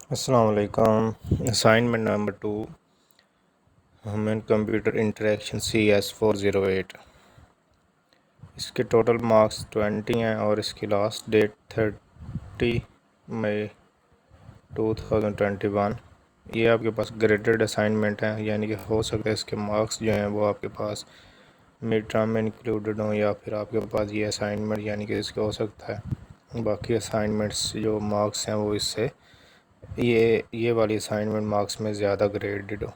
السلام علیکم۔ Assignment number 2 human computer interaction CS408۔ اس کے ٹوٹل مارکس 20 ہیں اور اس کی لاسٹ ڈیٹ 30 مئی 2021۔ یہ آپ کے پاس گریڈڈ اسائنمنٹ ہیں، یعنی کہ ہو سکتا ہے اس کے مارکس جو ہیں وہ آپ کے پاس مڈ ٹرم میں انکلوڈڈ ہوں، یا پھر آپ کے پاس یہ اسائنمنٹ یعنی کہ اس کے ہو سکتا ہے باقی اسائنمنٹس جو مارکس ہیں وہ اس سے یہ والی اسائنمنٹ مارکس میں زیادہ graded who.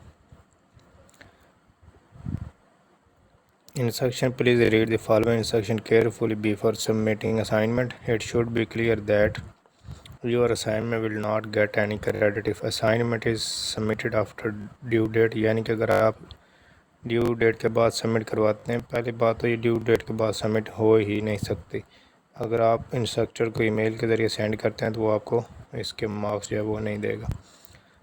Instruction: Please read the following instruction carefully before submitting assignment. It should be clear that your assignment will not get any credit if assignment is submitted after due date، یعنی کہ اگر آپ due date کے بعد submit کرواتے ہیں، پہلی بات تو یہ ڈیو ڈیٹ کے بعد سبمٹ ہو ہی نہیں سکتی۔ اگر آپ انسٹرکٹر کو ای میل کے ذریعے سینڈ کرتے ہیں تو وہ آپ کو اس کے مارکس جو ہے وہ نہیں دے گا۔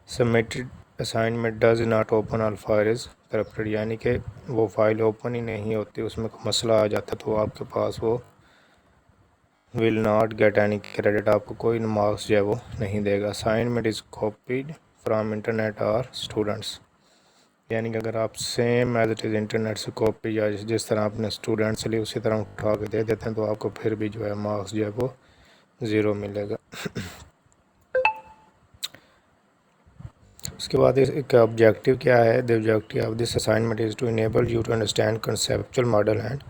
Submitted assignment does not open all files corrupted, یعنی کہ وہ فائل اوپن ہی نہیں ہوتی، اس میں کوئی مسئلہ آ جاتا تو آپ کے پاس وہ will not get any credit, آپ کو کوئی مارکس جو ہے وہ نہیں دے گا۔ Assignment is copied from internet or students, یعنی کہ اگر آپ same as it is internet سے کاپی یا جس طرح اپنے اسٹوڈنٹ سے لی اسی طرح اٹھا کے دے دیتے ہیں تو آپ کو پھر بھی جو ہے مارکس جو ہے وہ 0 ملے گا۔ اس کے بعد اس کا آبجیکٹیو کیا ہے؟ The objective of this assignment is to enable you to understand conceptual model and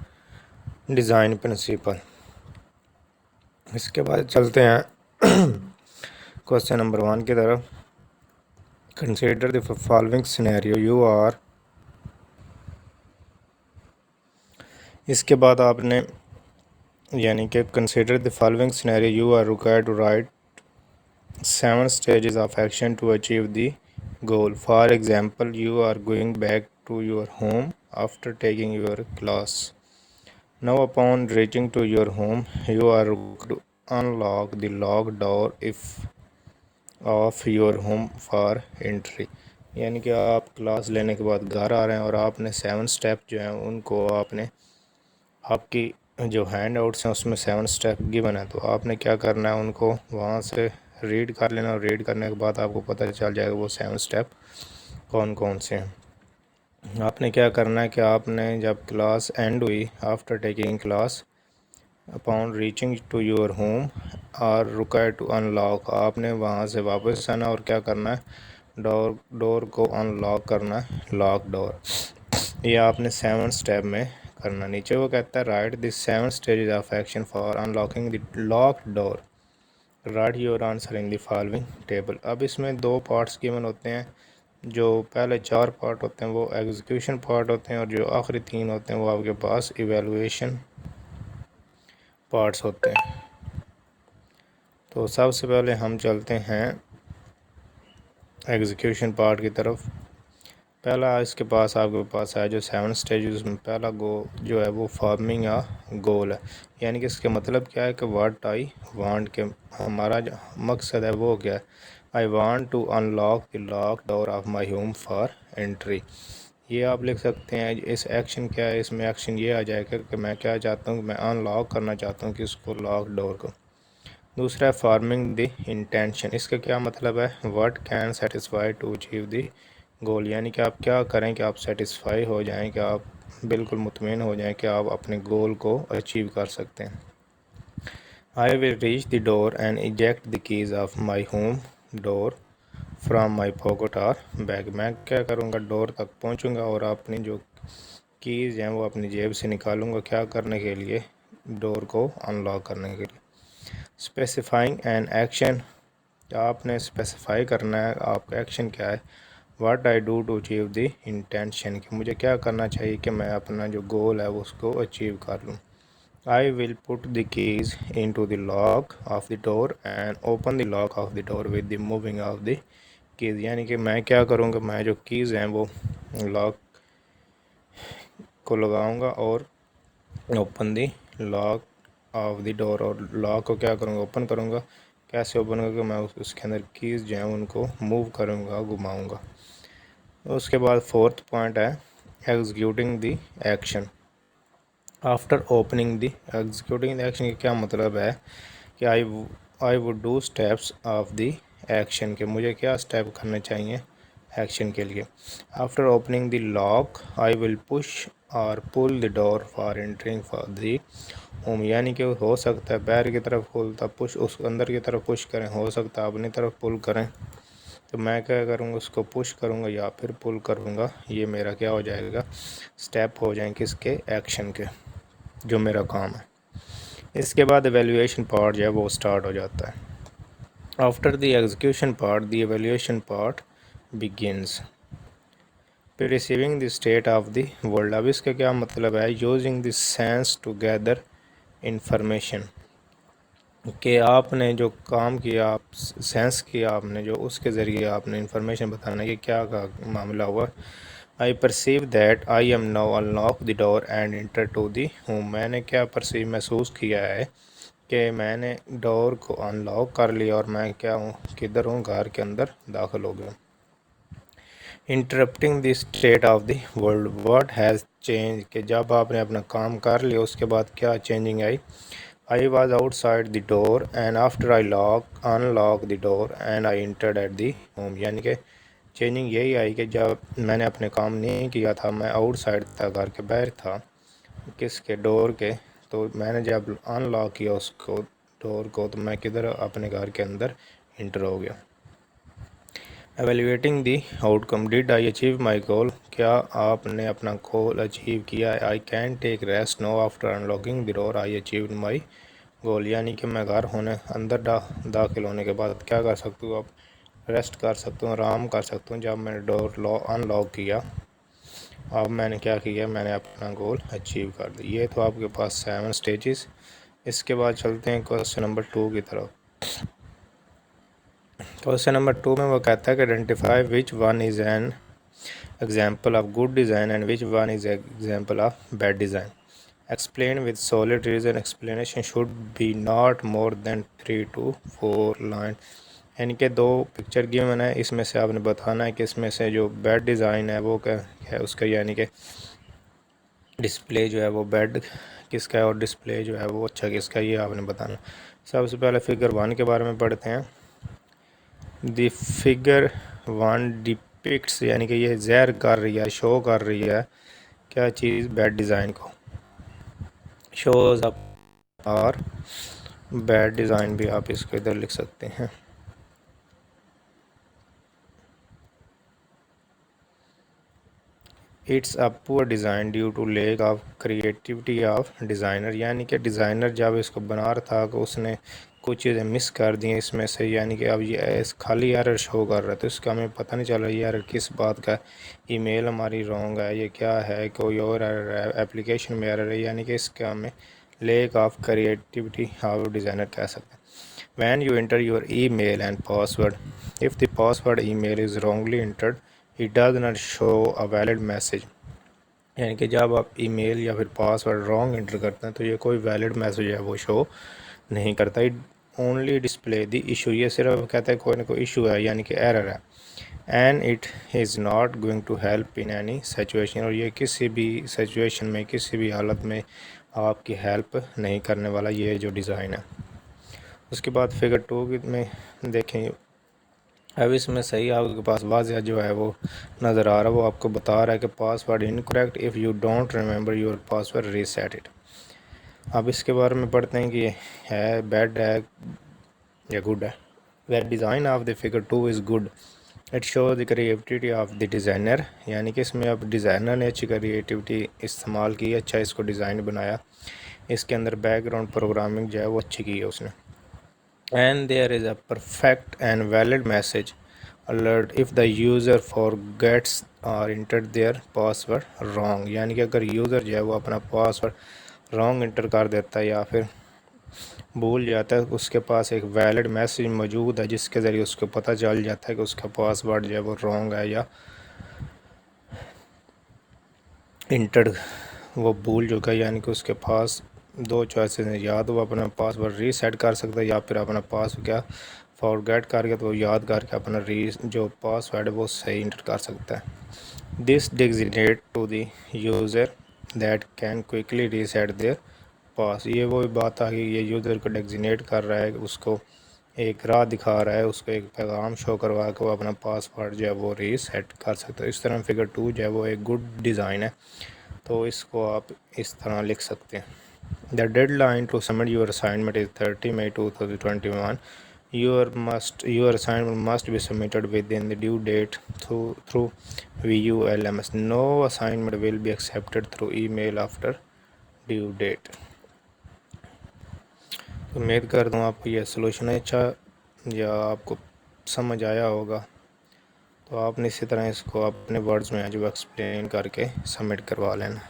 design principle. اس کے بعد چلتے ہیں کوسچن نمبر 1 کی طرف۔ Consider the following scenario you are, اس کے بعد آپ نے یعنی کہ consider the following scenario you are required to write 7 stages of action to achieve the goal. For example, you are going back to your home after taking your class. Now upon reaching to your home, you are required to unlock the lock door of your home for entry. یعنی کہ آپ class لینے کے بعد گھر آ رہے ہیں اور آپ نے 7 سٹیپ جو ہیں ان کو آپ نے آپ کی جو ہینڈ آؤٹس ہیں اس میں 7 سٹیپ گیون ہے، تو آپ نے کیا کرنا ہے ان کو وہاں سے ریڈ کر لینا، اور ریڈ کرنے کے بعد آپ کو پتہ چل جائے گا وہ 7 سٹیپ کون کون سے ہیں۔ آپ نے کیا کرنا ہے کہ آپ نے جب کلاس اینڈ ہوئی، after taking class, upon reaching to your home اور ریکوائر ٹو ان لاک، آپ نے وہاں سے واپس آنا اور کیا کرنا ہے ڈور کو ان لاک کرنا ہے، لاک ڈور۔ یہ آپ نے 7 سٹیپ میں کرنا۔ نیچے وہ کہتا ہے write the 7 stages of action for unlocking the lock door, write your answer in the following table. اب اس میں 2 پارٹس گیون ہوتے ہیں، جو پہلے 4 پارٹ ہوتے ہیں وہ ایگزیکیوشن پارٹ ہوتے ہیں، اور جو آخری 3 ہوتے ہیں وہ آپ کے پاس ایویلویشن پارٹس ہوتے ہیں۔ تو سب سے پہلے ہم چلتے ہیں ایگزیکیوشن پارٹ کی طرف۔ پہلا اس کے پاس آپ کے پاس ہے جو 7 سٹیجز میں پہلا جو ہے وہ فارمنگ آ گول ہے، یعنی کہ اس کے مطلب کیا ہے کہ واٹ آئی وانٹ، کہ ہمارا جو مقصد ہے وہ کیا ہے، I want to unlock the lock door of my home for entry. یہ آپ لکھ سکتے ہیں اس ایکشن کیا ہے، اس میں ایکشن یہ آ جائے گا کہ میں کیا چاہتا ہوں کہ میں ان لاک کرنا چاہتا ہوں کہ اس کو لاک ڈور کو۔ دوسرا ہے فارمنگ دی انٹینشن، اس کا کیا مطلب ہے، what can satisfy to achieve the goal, یعنی کہ آپ کیا کریں کہ آپ سیٹسفائی ہو جائیں، کہ آپ بالکل مطمئن ہو جائیں کہ آپ اپنے گول کو اچیو کر سکتے ہیں۔ I will reach the door and eject the keys of my home door from my pocket اور بیگ، میں کیا کروں گا ڈور تک پہنچوں گا اور اپنی جو کیز ہیں وہ اپنی جیب سے نکالوں گا، کیا کرنے کے لیے، ڈور کو ان لاک کرنے کے لیے۔ اسپیسیفائنگ این ایکشن، آپ نے اسپیسیفائی کرنا ہے آپ کا ایکشن کیا ہے، what I do to achieve the intention, کہ مجھے کیا کرنا چاہیے کہ میں اپنا جو گول ہے اس کو اچیو کر لوں۔ I will put the keys in to the lock of the door and open the lock of the door with the moving of the keys, یعنی کہ میں کیا کروں گا، میں جو کیز ہیں وہ لاک کو لگاؤں گا اور open the lock of the door, اور لاک کو کیا کروں گا، اوپن کروں گا۔ کیسے اوپن کروں گا، میں اس کے اندر کیز جو ہیں ان کو موو کروں گا، گھماؤں گا۔ اس کے بعد 4تھ پوائنٹ ہے executing the action after opening the, executing the action کا کیا مطلب ہے کہ I would do steps of the action کے، مجھے کیا اسٹیپ کرنے چاہیے ایکشن کے لیے. After opening the lock I will push اور pull the door for entering for the home, یعنی کہ ہو سکتا ہے باہر کی طرف کھولتا پش، اس اندر کی طرف پش کریں، ہو سکتا ہے اپنی طرف پل کریں. تو میں کیا کروں گا، اس کو پش کروں گا یا پھر پل کروں گا. یہ میرا کیا ہو جائے گا، سٹیپ ہو جائیں کس کے، ایکشن کے، جو میرا کام ہے. اس کے بعد ایویلیویشن پارٹ جو ہے وہ سٹارٹ ہو جاتا ہے. After the execution part the evaluation part begins receiving the state of the world. اب اس کا کیا مطلب ہے، using the sense to gather information, کہ آپ نے جو کام کیا، آپ سینس کیا آپ نے جو، اس کے ذریعے آپ نے انفارمیشن بتانا کہ کیا کا معاملہ ہوا. I perceive that I am now unlock the door and enter to the home. میں نے کیا پرسیو، محسوس کیا ہے کہ میں نے ڈور کو ان لاک کر لیا اور میں کیا ہوں، کدھر ہوں، گھر کے اندر داخل ہو گیا. Interrupting the state of the world what has change, کہ جب آپ نے اپنا کام کر لیا اس کے بعد کیا changing I. I was outside the door and after I unlock the door and I entered at the home. یعنی کہ چینجنگ یہی آئی کہ جب میں نے اپنے کام نہیں کیا تھا، میں آؤٹ سائڈ تھا، گھر کے باہر تھا، کس کے، ڈور کے. تو میں نے جب ان لاک کیا اس کو، ڈور کو، تو میں کدھر، اپنے گھر کے اندر انٹر ہو گیا. Evaluating the outcome did I achieve my goal, کیا آپ نے اپنا گول اچیو کیا ہے. I can take rest now after unlocking the door I achieved my goal, یعنی کہ میں گھر ہونے اندر داخل ہونے کے بعد کیا کر سکتا ہوں، اب ریسٹ کر سکتا ہوں، آرام کر سکتا ہوں. جب میں نے ڈور ان لاک کیا، اب میں نے کیا کیا، میں نے اپنا گول اچیو کر دیا. یہ تو آپ کے پاس 7 سٹیجز. اس کے بعد چلتے ہیں کوسچن نمبر 2 کی طرف. کوسچن نمبر 2 میں وہ کہتا ہے کہ identify which one is an example of good design and which one is example of bad design. Explain with solid reason. Explanation should be not more than 3 to 4 line. یعنی کہ 2 picture given ہے، اس میں سے آپ نے بتانا ہے کہ اس میں سے جو بیڈ ڈیزائن ہے وہ کیا ہے اس کا، یعنی کہ ڈسپلے جو ہے وہ بیڈ کس کا ہے اور ڈسپلے جو ہے وہ اچھا کس کا، یہ آپ نے بتانا. سب سے پہلے فگر 1 کے بارے میں پڑھتے ہیں. دی فگر 1 ڈپکٹس، یعنی کہ یہ ظاہر کر رہی ہے، شو کر رہی ہے کیا چیز، بیڈ ڈیزائن کو. شوز اپ اور بیڈ ڈیزائن بھی آپ اس کو ادھر لکھ سکتے ہیں. It's a poor design due to lack of creativity of designer, یعنی کہ ڈیزائنر جب اس کو بنا رہا تھا کہ اس نے کچھ چیزیں مس کر دیں اس میں سے، یعنی کہ اب یہ خالی ایرر شو کر رہا ہے، تو اس کا ہمیں پتہ نہیں چل رہا یہ ایرر کس بات کا ہے. ای میل ہماری رانگ ہے، یہ کیا ہے، کوئی اور ایرر ہے، اپلیکیشن میں ایرر ہے، یعنی کہ اس کا ہمیں leak of creativity of designer کہہ سکتے ہیں. When you enter your email and password, if the password email is wrongly entered, it does not show a valid message. یعنی کہ جب آپ ای میل یا پھر پاسورڈ رانگ انٹر کرتے ہیں تو یہ کوئی ویلڈ میسیج ہے وہ شو نہیں کرتا. It only display the issue, یہ صرف کہتا ہے کوئی نہ کوئی ایشو ہے، یعنی کہ ایرر ہے. And it is not going to help in any situation, اور یہ کسی بھی سچویشن میں، کسی بھی حالت میں آپ کی ہیلپ نہیں کرنے والا یہ جو ڈیزائن ہے. اس کے بعد فگر 2 میں دیکھیں، اب اس میں صحیح آپ کے پاس واضح جو ہے وہ نظر آ رہا ہے، وہ آپ کو بتا رہا ہے کہ password incorrect, if you don't remember your password reset it. اب اس کے بارے میں پڑھتے ہیں کہ یہ ہے بیڈ ہے یا گڈ ہے. The design of the figure 2 is good. It shows the creativity of the designer، یعنی کہ اس میں اب ڈیزائنر نے اچھی کریٹیوٹی استعمال کی، اچھا اس کو ڈیزائن بنایا، اس کے اندر بیک گراؤنڈ پروگرامنگ جو ہے وہ اچھی کی ہے اس نے. And there is a perfect and valid message alert if the user forgets or entered their password wrong، یعنی کہ اگر یوزر جو ہے وہ اپنا پاسورڈ رانگ انٹر کر دیتا ہے یا پھر بھول جاتا ہے، اس کے پاس ایک ویلڈ میسیج موجود ہے جس کے ذریعے اس کو پتہ چل جاتا ہے کہ اس کا پاسورڈ جو ہے وہ رانگ ہے یا انٹر وہ بھول چکا ہے. یعنی کہ اس کے پاس 2 چوائسز ہیں، یا تو وہ اپنا پاسورڈ ریسیٹ کر سکتا ہے یا پھر اپنا کیا فارگیٹ کر کے تو وہ یاد کر کے اپنا جو پاسورڈ ہے وہ صحیح انٹر کر سکتا ہے. This designate to the user that can quickly reset their pass, یہ وہی بات آ گئی، یہ یوزر کو ڈیزگنیٹ کر رہا ہے اس کو ایک راہ دکھا رہا ہے، اس کو ایک پیغام شو کروا کے وہ اپنا پاسورڈ جو ہے وہ ریسیٹ کر سکتے ہو۔ اس طرح فگر 2 جو ہے وہ ایک گڈ ڈیزائن ہے، تو اس کو آپ اس طرح لکھ سکتے ہیں۔ The deadline to submit your assignment is 30 May 2021. Your assignment must be submitted within the due date through VULMS. No assignment will be accepted through email after due date. امید کرتا ہوں آپ کو یہ سولوشن اچھا یا آپ کو سمجھ آیا ہوگا، تو آپ نے اسی طرح اس کو اپنے ورڈز میں جو ایکسپلین کر کے سبمٹ کروا لینا۔